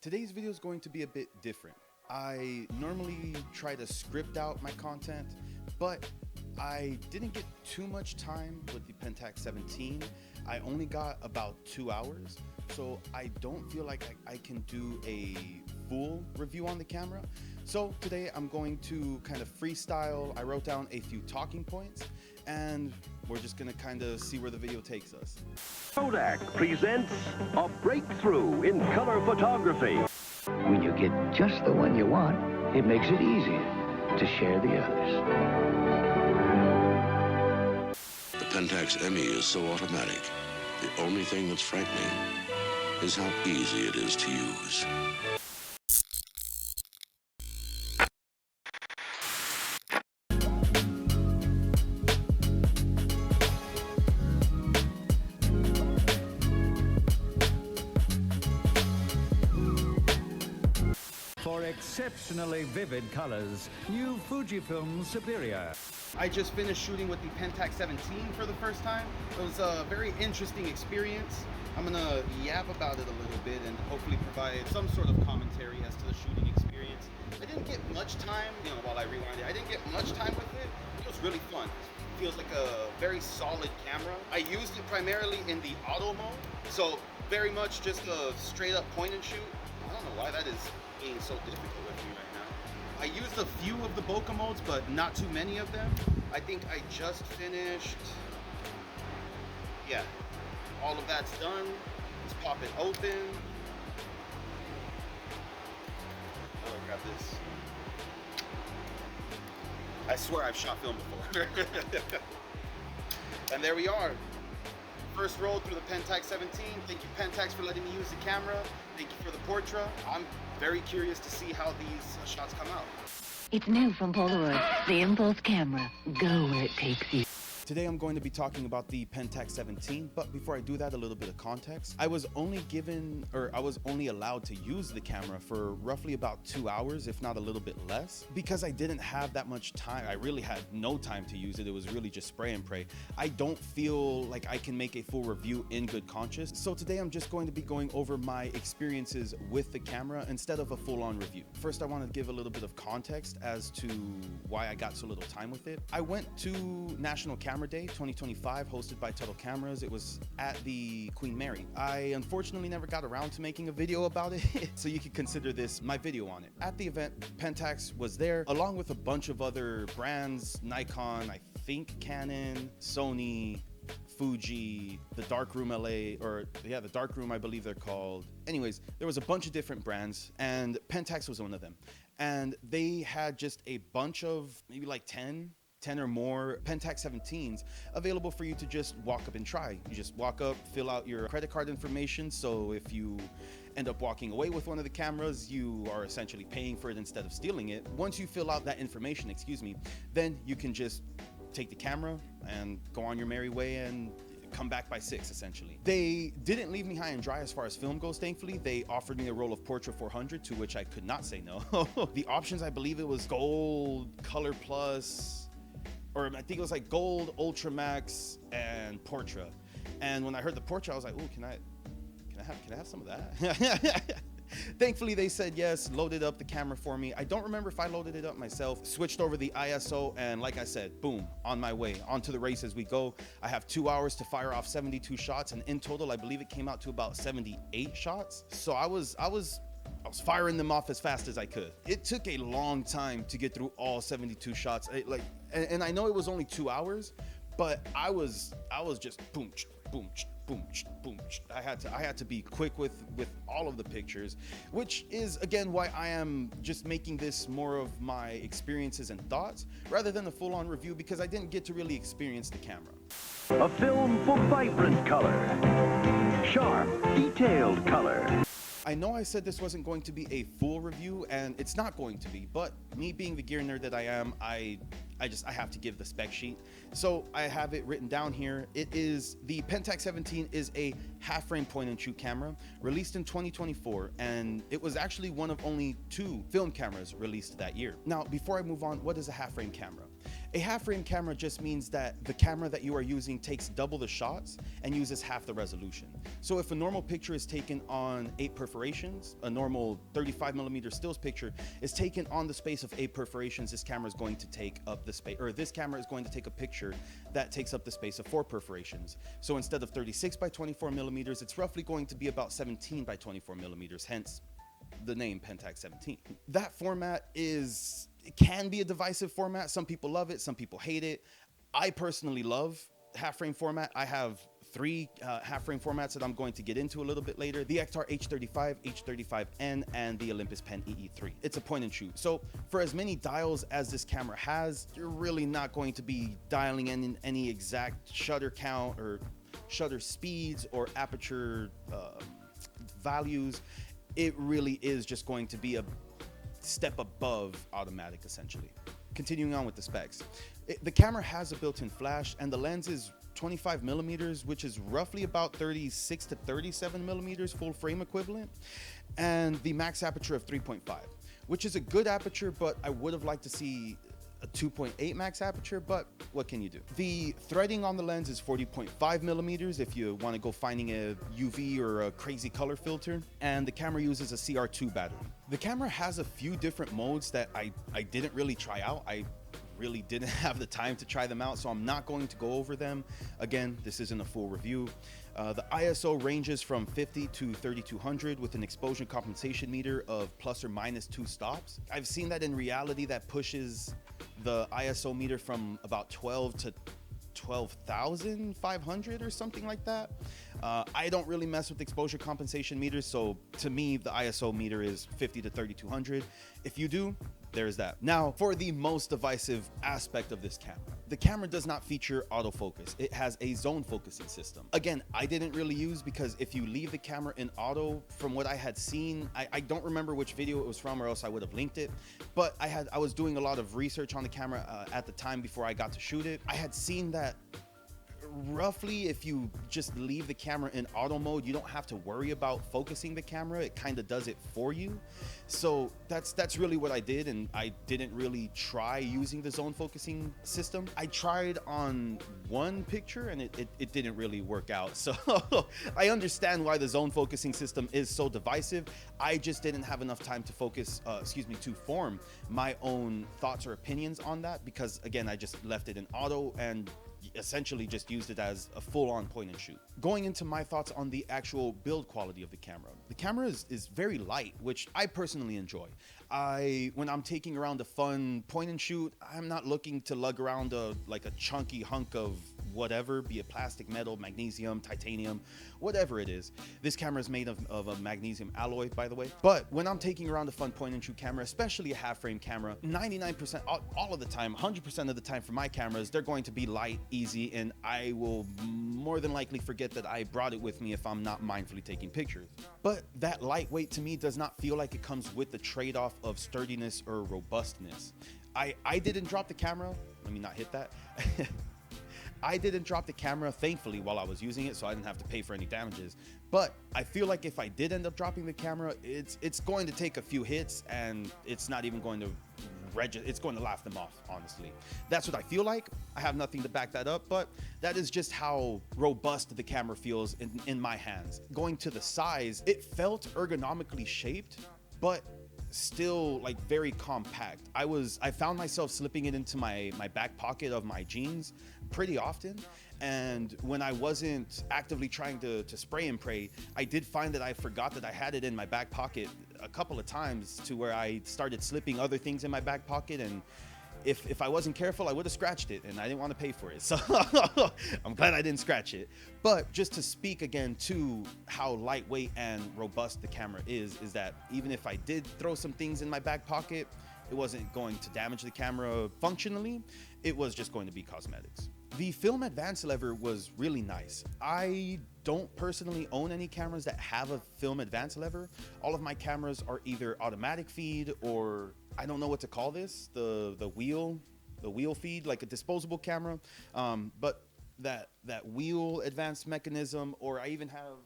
Today's video is going to be a bit different. I normally try to script out my content, but I didn't get too much time with the Pentax 17. I only got about 2 hours, so I don't feel like I can do a full review on the camera. So today I'm going to kind of freestyle. I wrote down a few talking points and we're just gonna kind of see where the video takes us. Kodak presents a breakthrough in color photography. When you get just the one you want, it makes it easier to share the others. The Pentax Emmy is so automatic. The only thing that's frightening is how easy it is to use. For exceptionally vivid colors, new Fujifilm Superior. I just finished shooting with the Pentax 17 for the first time. It was a very interesting experience. I'm gonna yap about it a little bit and hopefully provide some sort of commentary as to the shooting experience. I didn't get much time, while I rewind it, I didn't get much time with it. It was really fun. It feels like a very solid camera. I used it primarily in the auto mode, so very much just a straight up point and shoot. I don't know why that is being so difficult with me right now. I used a few of the bokeh modes, but not too many of them. I think I just finished, yeah, all of that's done. Let's pop it open. Oh, grab this. I swear I've shot film before. And there we are. First roll through the Pentax 17. Thank you, Pentax, for letting me use the camera. Thank you for the portrait. I'm very curious to see how these shots come out. It's new from Polaroid, the Impulse camera. Go where it takes you. Today I'm going to be talking about the Pentax 17, but before I do that, a little bit of context. I was only allowed to use the camera for roughly about 2 hours, if not a little bit less, because I didn't have that much time. I really had no time to use it. It was really just spray and pray. I don't feel like I can make a full review in good conscience. So today I'm just going to be going over my experiences with the camera instead of a full-on review. First, I want to give a little bit of context as to why I got so little time with it. I went to National Camera Day 2025, hosted by Tuttle Cameras. It was at the Queen Mary. I unfortunately never got around to making a video about it, so you could consider this my video on it. At the event, Pentax was there, along with a bunch of other brands, Nikon, I think Canon, Sony, Fuji, the Darkroom LA, the Darkroom, I believe they're called. Anyways, there was a bunch of different brands, and Pentax was one of them. And they had just a bunch of, maybe like 10 or more Pentax 17s available for you to just walk up and try. You just walk up, fill out your credit card information, so if you end up walking away with one of the cameras, you are essentially paying for it instead of stealing it. Once you fill out that information, then you can just take the camera and go on your merry way and come back by 6, essentially. They didn't leave me high and dry as far as film goes, thankfully. They offered me a roll of Portra 400, to which I could not say no. The options, I believe it was Gold, Color Plus, or I think it was like Gold, Ultra Max, and Portra. And when I heard the Portra, I was like, "Ooh, can I have some of that?" Thankfully, they said yes, loaded up the camera for me. I don't remember if I loaded it up myself, switched over the ISO, and like I said, boom, on my way, onto the race as we go. I have 2 hours to fire off 72 shots, and in total, I believe it came out to about 78 shots. So I was firing them off as fast as I could. It took a long time to get through all 72 shots. And I know it was only 2 hours, but I was just boom, boom, boom, boom. I had to be quick with all of the pictures, which is again why I am just making this more of my experiences and thoughts rather than a full-on review, because I didn't get to really experience the camera. A film for vibrant color, sharp, detailed color. I know I said this wasn't going to be a full review, and it's not going to be, but me being the gear nerd that I am, I have to give the spec sheet. So I have it written down here. It is the Pentax 17 is a half-frame point-and-shoot camera released in 2024, and it was actually one of only 2 film cameras released that year. Now, before I move on, what is a half-frame camera? A half frame camera just means that the camera that you are using takes double the shots and uses half the resolution. So if a normal picture is taken on 8 perforations, a normal 35mm stills picture is taken on the space of 8 perforations, this camera is going to take up the space, or this camera is going to take a picture that takes up the space of 4 perforations. So instead of 36 by 24mm, it's roughly going to be about 17 by 24mm, hence the name Pentax 17. That format it can be a divisive format. Some people love it, some people hate it. I personally love half frame format. I have 3 half frame formats that I'm going to get into a little bit later: the Ektar H35, H35N, and the Olympus Pen EE3. It's a point and shoot. So for as many dials as this camera has, you're really not going to be dialing in any exact shutter count or shutter speeds or aperture values. It really is just going to be a step above automatic, essentially. Continuing on with the specs, the camera has a built-in flash, and the lens is 25mm, which is roughly about 36 to 37mm full frame equivalent, and the max aperture of 3.5, which is a good aperture, but I would have liked to see a 2.8 max aperture, but what can you do? The threading on the lens is 40.5mm if you want to go finding a UV or a crazy color filter, and the camera uses a CR2 battery. The camera has a few different modes that I didn't really try out. I really didn't have the time to try them out, so I'm not going to go over them. Again, this isn't a full review. The ISO ranges from 50 to 3200 with an exposure compensation meter of plus or minus 2 stops. I've seen that in reality that pushes the ISO meter from about 12 to 12,500 or something like that. I don't really mess with exposure compensation meters, so to me the ISO meter is 50 to 3200. If you do, there's that. Now, for the most divisive aspect of this camera, the camera does not feature autofocus. It has a zone focusing system. Again, I didn't really use, because if you leave the camera in auto, from what I had seen, I don't remember which video it was from, or else I would have linked it, but I was doing a lot of research on the camera at the time before I got to shoot it. I had seen that roughly if you just leave the camera in auto mode, you don't have to worry about focusing the camera. It kind of does it for you. So that's really what I did, and I didn't really try using the zone focusing system. I tried on one picture and it didn't really work out. So I understand why the zone focusing system is so divisive. I just didn't have enough time to to form my own thoughts or opinions on that, because again, I just left it in auto and essentially just used it as a full-on point and shoot. Going into my thoughts on the actual build quality of the camera. The camera is very light, which I personally enjoy. When I'm taking around a fun point and shoot, I'm not looking to lug around like a chunky hunk of whatever, be it plastic, metal, magnesium, titanium, whatever it is. This camera is made of a magnesium alloy, by the way. But when I'm taking around a fun point and shoot camera, especially a half frame camera, 99%, all of the time, 100% of the time for my cameras, they're going to be light, easy, and I will more than likely forget that I brought it with me if I'm not mindfully taking pictures. But that lightweight to me does not feel like it comes with the trade-off of sturdiness or robustness. I didn't drop the camera. Let me not hit that. I didn't drop the camera, thankfully, while I was using it, so I didn't have to pay for any damages. But I feel like if I did end up dropping the camera, it's going to take a few hits, and it's not even going to it's going to laugh them off, honestly. That's what I feel like. I have nothing to back that up, but that is just how robust the camera feels in my hands. Going to the size, it felt ergonomically shaped, but still like very compact. I found myself slipping it into my back pocket of my jeans pretty often, and when I wasn't actively trying to spray and pray, I did find that I forgot that I had it in my back pocket a couple of times, to where I started slipping other things in my back pocket, and if I wasn't careful, I would have scratched it, and I didn't want to pay for it. So I'm glad I didn't scratch it. But just to speak again to how lightweight and robust the camera is that even if I did throw some things in my back pocket, it wasn't going to damage the camera functionally. It was just going to be cosmetics. The film advance lever was really nice. I don't personally own any cameras that have a film advance lever. All of my cameras are either automatic feed, or I don't know what to call this, the wheel feed, like a disposable camera. But that wheel advanced mechanism, or I even have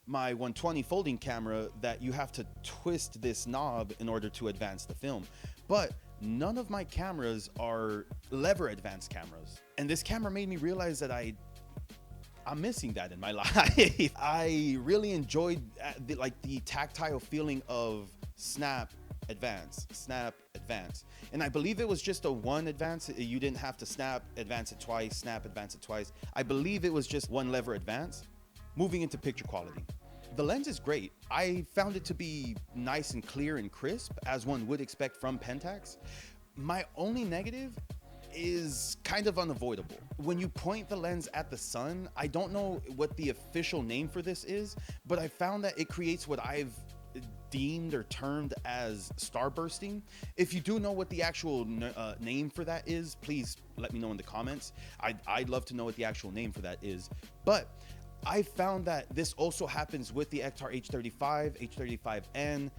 my 120 folding camera that you have to twist this knob in order to advance the film. But none of my cameras are lever advanced cameras. And this camera made me realize that I'm missing that in my life. I really enjoyed the tactile feeling of snap, advance, snap, advance. And I believe it was just a one advance. You didn't have to snap, advance it twice, snap, advance it twice. I believe it was just one lever advance. Moving into picture quality. The lens is great. I found it to be nice and clear and crisp, as one would expect from Pentax. My only negative is kind of unavoidable. When you point the lens at the sun, I don't know what the official name for this is, but I found that it creates what I've deemed or termed as starbursting. If you do know what the actual name for that is, please let me know in the comments. I'd love to know what the actual name for that is. But I found that this also happens with the Ektar H35, H35N.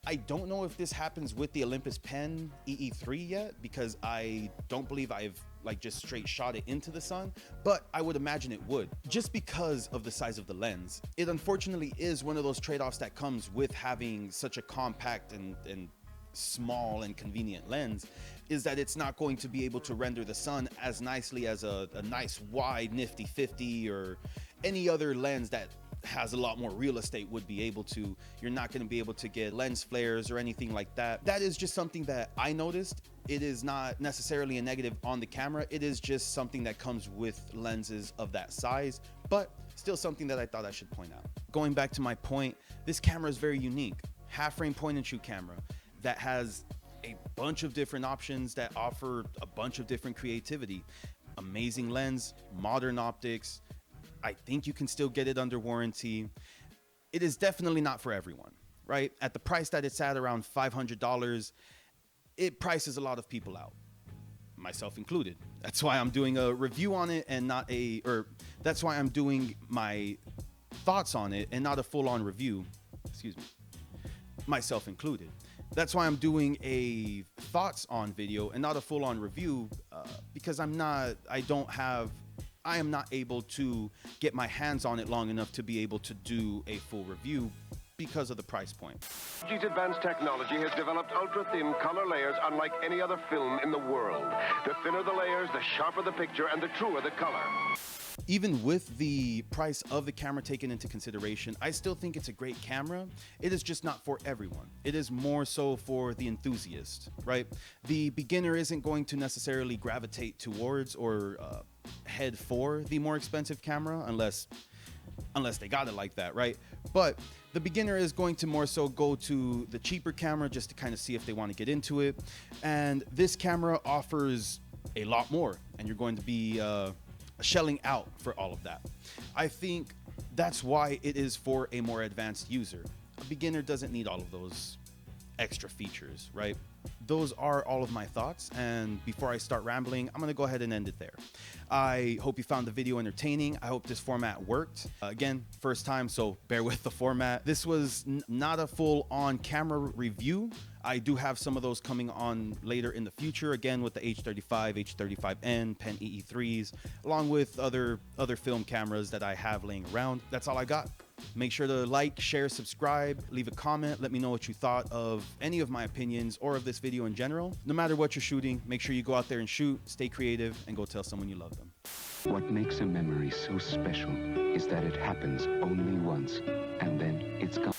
I don't know if this happens with the Olympus Pen EE3 yet, because I don't believe I've just straight shot it into the sun, but I would imagine it would, just because of the size of the lens. It unfortunately is one of those trade-offs that comes with having such a compact and small and convenient lens, is that it's not going to be able to render the sun as nicely as a nice wide nifty 50 or any other lens that has a lot more real estate would be able to. You're not going to be able to get lens flares or anything like that. That is just something that I noticed. It is not necessarily a negative on the camera. It is just something that comes with lenses of that size, but still something that I thought I should point out. Going back to my point, this camera is very unique. Half frame point and shoot camera that has a bunch of different options that offer a bunch of different creativity. Amazing lens, modern optics. I think you can still get it under warranty. It is definitely not for everyone, right? At the price that it's at, around $500, it prices a lot of people out, myself included. That's why I'm doing a review on it and that's why I'm doing my thoughts on it and not a full-on review, excuse me, myself included. That's why I'm doing a thoughts on video and not a full-on review, because I am not able to get my hands on it long enough to be able to do a full review because of the price point. Fuji's advanced technology has developed ultra-thin color layers unlike any other film in the world. The thinner the layers, the sharper the picture, and the truer the color. Even with the price of the camera taken into consideration, I still think it's a great camera. It is just not for everyone. It is more so for the enthusiast, right? The beginner isn't going to necessarily gravitate towards or head for the more expensive camera unless they got it like that, right? But the beginner is going to more so go to the cheaper camera just to kind of see if they want to get into it. And this camera offers a lot more, and you're going to be shelling out for all of that. I think that's why it is for a more advanced user. A beginner doesn't need all of those extra features, right? Those are all of my thoughts, and before I start rambling, I'm gonna go ahead and end it there. I hope you found the video entertaining. I hope this format worked. Again, first time, so bear with the format. This was not a full-on camera review. I do have some of those coming on later in the future, again with the H35, H35N, Pen EE3s, along with other film cameras that I have laying around. That's all I got. Make sure to like, share, subscribe, leave a comment. Let me know what you thought of any of my opinions or of this video in general. No matter what you're shooting, make sure you go out there and shoot, stay creative, and go tell someone you love them. What makes a memory so special is that it happens only once, and then it's gone.